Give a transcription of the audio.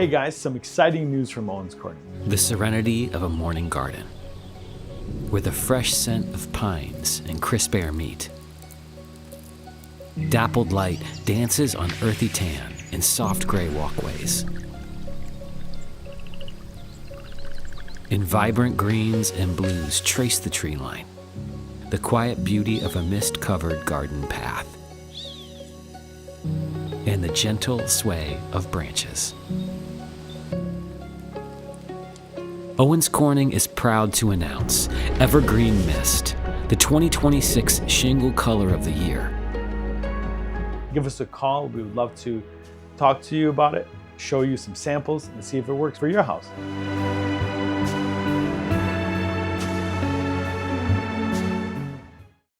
Hey guys, some exciting news from Owens Corning. The serenity of a morning garden, where the fresh scent of pines and crisp air meet. Dappled light dances on earthy tan in soft gray walkways. In vibrant greens and blues trace the tree line, the quiet beauty of a mist-covered garden path, and the gentle sway of branches. Owens Corning is proud to announce Evergreen Mist, the 2026 Shingle color of the year. Give us a call. We would love to talk to you about it, show you some samples, and see if it works for your house.